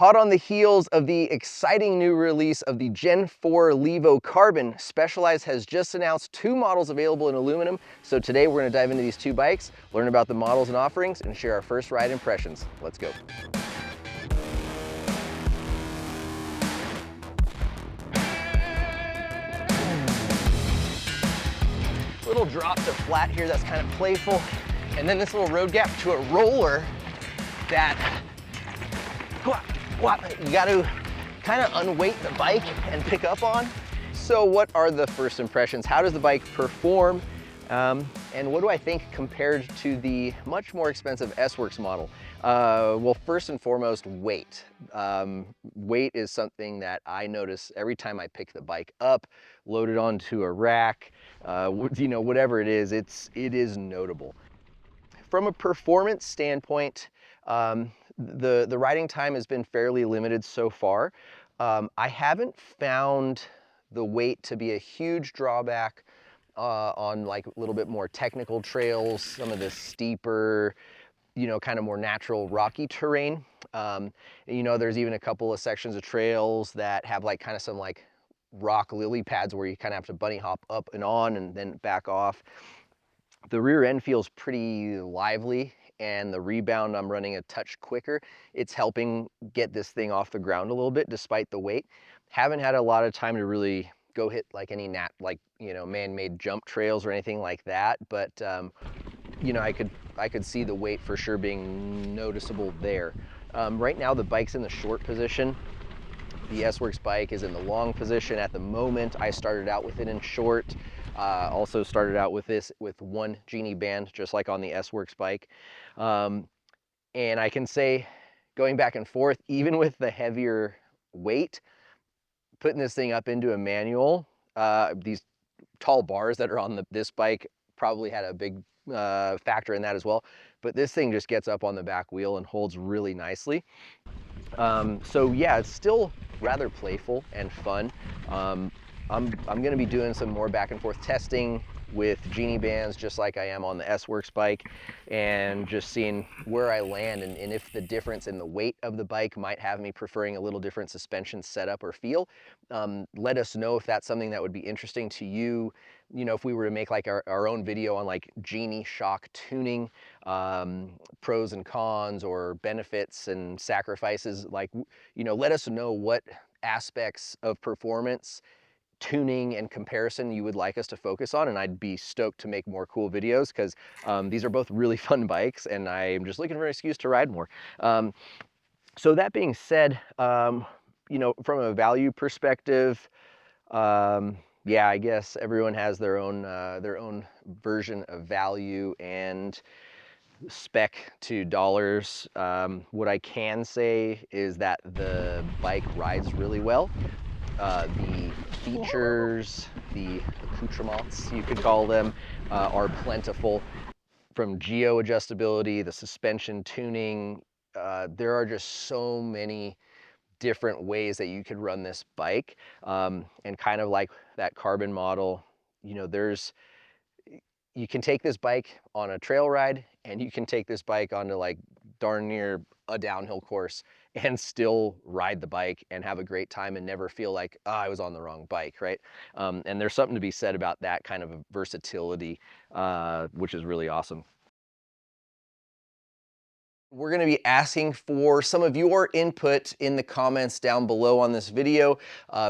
Hot on the heels of the exciting new release of the Gen 4 Levo Carbon, Specialized has just announced 2 models available in aluminum. So today we're going to dive into these 2 bikes, learn about the models and offerings, and share our first ride impressions. Let's go. Little drop to flat here that's kind of playful, and then this little road gap to a roller that you got to kind of unweight the bike and pick up on. So what are the first impressions? How does the bike perform? And what do I think compared to the much more expensive S-Works model? Well, first and foremost, weight. Weight is something that I notice every time I pick the bike up, load it onto a rack, you know, whatever it is notable. From a performance standpoint, the riding time has been fairly limited so far. I haven't found the weight to be a huge drawback on like a little bit more technical trails, some of the steeper, you know, kind of more natural rocky terrain. You know, there's even a couple of sections of trails that have like kind of some like rock lily pads where you kind of have to bunny hop up and on and then back off. The rear end feels pretty lively, and the rebound I'm running a touch quicker. It's helping get this thing off the ground a little bit despite the weight. Haven't had a lot of time to really go hit like any you know, man-made jump trails or anything like that, but you know, I could see the weight for sure being noticeable there. Right now the bike's in the short position. The S-Works bike is in the long position at the moment. I started out with it in short. Also started out with this with 1 genie band, just like on the S-Works bike. And I can say, going back and forth, even with the heavier weight, putting this thing up into a manual, these tall bars that are on this bike probably had a big factor in that as well. But this thing just gets up on the back wheel and holds really nicely. So yeah, it's still rather playful and fun. I'm gonna be doing some more back and forth testing with genie bands, just like I am on the S-Works bike, and just seeing where I land and if the difference in the weight of the bike might have me preferring a little different suspension setup or feel. Let us know if that's something that would be interesting to you. You know, if we were to make like our own video on like genie shock tuning, pros and cons or benefits and sacrifices, like, you know, let us know what aspects of performance, tuning, and comparison you would like us to focus on, and I'd be stoked to make more cool videos, because these are both really fun bikes and I'm just looking for an excuse to ride more. So that being said, you know, from a value perspective, yeah, I guess everyone has their own version of value and spec to dollars. What I can say is that the bike rides really well. The features, the accoutrements, you could call them, are plentiful. From geo adjustability, the suspension tuning, there are just so many different ways that you could run this bike. And kind of like that Carbon model, you know, you can take this bike on a trail ride, and you can take this bike onto like darn near a downhill course and still ride the bike and have a great time and never feel like, oh, I was on the wrong bike, right? And there's something to be said about that kind of a versatility, which is really awesome. We're going to be asking for some of your input in the comments down below on this video.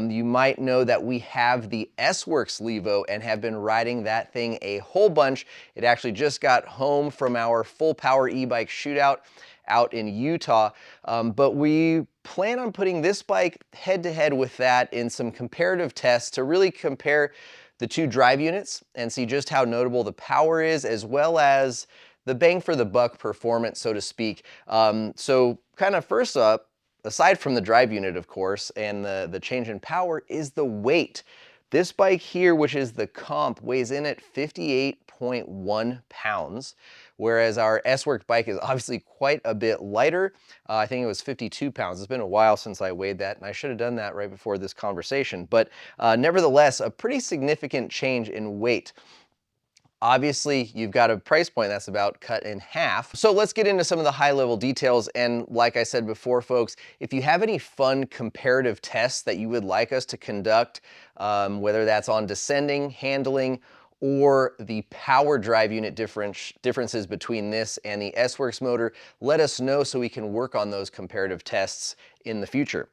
You might know that we have the S-Works Levo and have been riding that thing a whole bunch. It actually just got home from our full power e-bike shootout out in Utah, but we plan on putting this bike head to head with that in some comparative tests to really compare the 2 drive units and see just how notable the power is, as well as the bang for the buck performance, so to speak. So kind of first up, aside from the drive unit, of course, and the change in power, is the weight. This bike here, which is the comp, weighs in at 58.1 pounds, whereas our S-Works bike is obviously quite a bit lighter. I think it was 52 pounds. It's been a while since I weighed that, and I should have done that right before this conversation. But nevertheless, a pretty significant change in weight. Obviously, you've got a price point that's about cut in half. So let's get into some of the high level details. And like I said before, folks, if you have any fun comparative tests that you would like us to conduct, whether that's on descending, handling, or the power drive unit differences between this and the S-Works motor, let us know so we can work on those comparative tests in the future.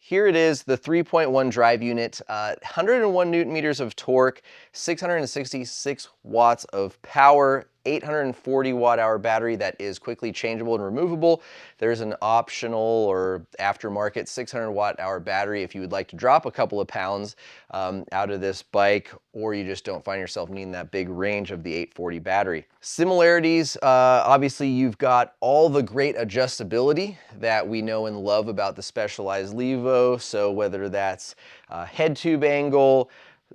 Here it is, the 3.1 drive unit, 101 Newton meters of torque, 666 watts of power, 840 watt hour battery that is quickly changeable and removable. There's an optional or aftermarket 600 watt hour battery if you would like to drop a couple of pounds out of this bike, or you just don't find yourself needing that big range of the 840 battery. Similarities, obviously you've got all the great adjustability that we know and love about the Specialized Levo. So whether that's head tube angle,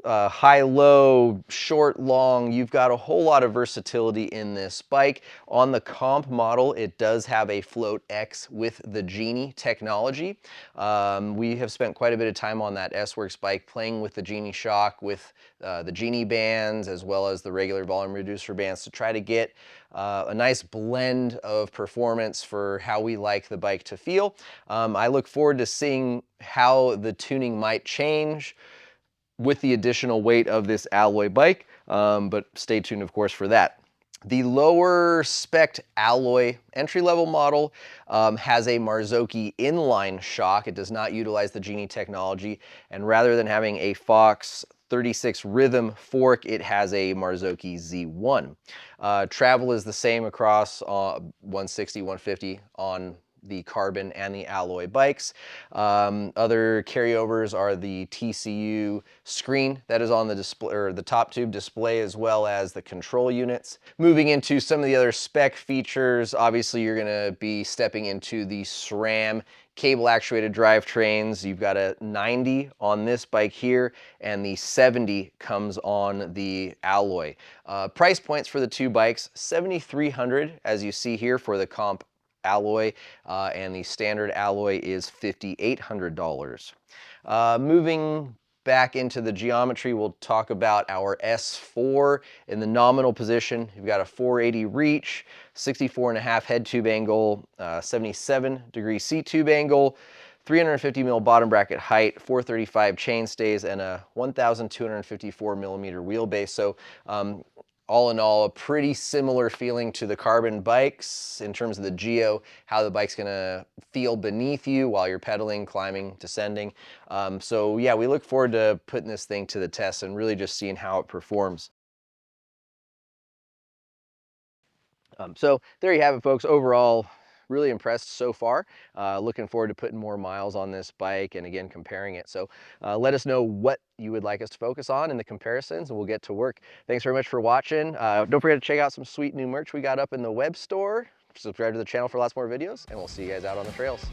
high, low, short, long, you've got a whole lot of versatility in this bike. On the comp model, it does have a Float X with the Genie technology. We have spent quite a bit of time on that S-Works bike playing with the Genie shock, with the Genie bands, as well as the regular volume reducer bands to try to get a nice blend of performance for how we like the bike to feel. I look forward to seeing how the tuning might change with the additional weight of this alloy bike, but stay tuned, of course, for that. The lower spec alloy entry-level model has a Marzocchi inline shock. It does not utilize the Genie technology, and rather than having a Fox 36 rhythm fork, it has a Marzocchi Z1. Travel is the same across 160, 150 on the carbon and the alloy bikes. Other carryovers are the TCU screen that is on the display, or the top tube display, as well as the control units. Moving into some of the other spec features, obviously you're gonna be stepping into the SRAM cable actuated drivetrains. You've got a 90 on this bike here, and the 70 comes on the alloy. Price points for the two bikes, $7,300 as you see here for the comp alloy, and the standard alloy is $5,800. Moving back into the geometry, we'll talk about our S4 in the nominal position. You've got a 480 reach, 64.5 head tube angle, 77-degree seat tube angle, 350 mil bottom bracket height, 435 chain stays, and a 1,254 millimeter wheelbase. So all in all, a pretty similar feeling to the carbon bikes in terms of the geo, how the bike's gonna feel beneath you while you're pedaling, climbing, descending. So yeah, we look forward to putting this thing to the test and really just seeing how it performs. So there you have it, folks. Overall, really impressed so far. Looking forward to putting more miles on this bike and again, comparing it. So let us know what you would like us to focus on in the comparisons, and we'll get to work. Thanks very much for watching. Don't forget to check out some sweet new merch we got up in the web store. Subscribe to the channel for lots more videos, and we'll see you guys out on the trails.